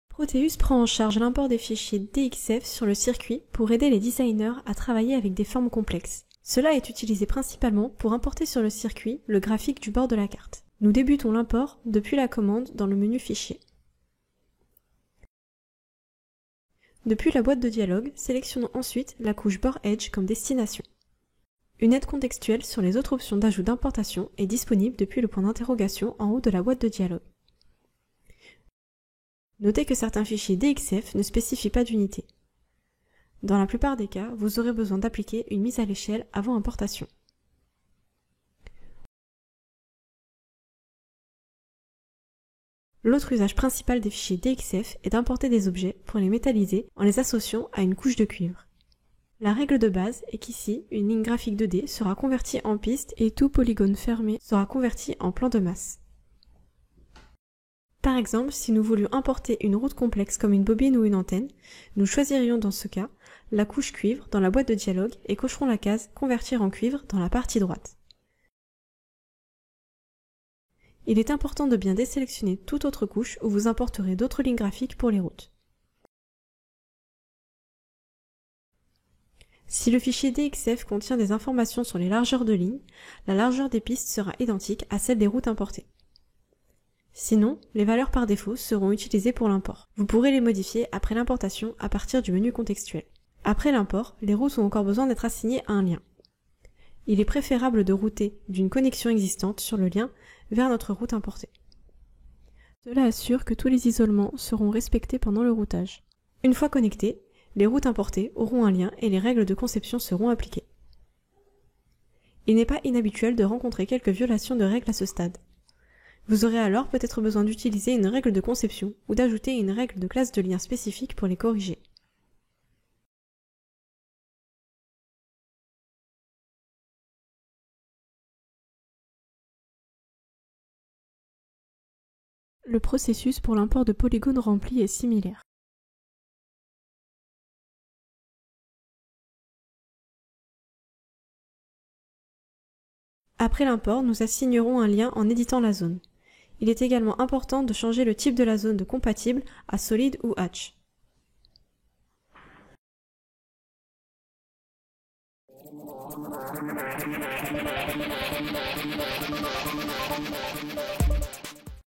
Proteus prend en charge l'import des fichiers DXF sur le circuit pour aider les designers à travailler avec des formes complexes. Cela est utilisé principalement pour importer sur le circuit le graphique du bord de la carte. Nous débutons l'import depuis la commande dans le menu Fichier. Depuis la boîte de dialogue, sélectionnons ensuite la couche Bord Edge comme destination. Une aide contextuelle sur les autres options d'ajout d'importation est disponible depuis le point d'interrogation en haut de la boîte de dialogue. Notez que certains fichiers DXF ne spécifient pas d'unité. Dans la plupart des cas, vous aurez besoin d'appliquer une mise à l'échelle avant importation. L'autre usage principal des fichiers DXF est d'importer des objets pour les métalliser en les associant à une couche de cuivre. La règle de base est qu'ici, une ligne graphique 2D sera convertie en piste et tout polygone fermé sera converti en plan de masse. Par exemple, si nous voulions importer une route complexe comme une bobine ou une antenne, nous choisirions dans ce cas la couche cuivre dans la boîte de dialogue et cocherons la case « Convertir en cuivre » dans la partie droite. Il est important de bien désélectionner toute autre couche où vous importerez d'autres lignes graphiques pour les routes. Si le fichier DXF contient des informations sur les largeurs de ligne, la largeur des pistes sera identique à celle des routes importées. Sinon, les valeurs par défaut seront utilisées pour l'import. Vous pourrez les modifier après l'importation à partir du menu contextuel. Après l'import, les routes ont encore besoin d'être assignées à un lien. Il est préférable de router d'une connexion existante sur le lien vers notre route importée. Cela assure que tous les isolements seront respectés pendant le routage. Une fois connectés, les routes importées auront un lien et les règles de conception seront appliquées. Il n'est pas inhabituel de rencontrer quelques violations de règles à ce stade. Vous aurez alors peut-être besoin d'utiliser une règle de conception ou d'ajouter une règle de classe de lien spécifique pour les corriger. Le processus pour l'import de polygones remplis est similaire. Après l'import, nous assignerons un lien en éditant la zone. Il est également important de changer le type de la zone de compatible à solide ou hatch.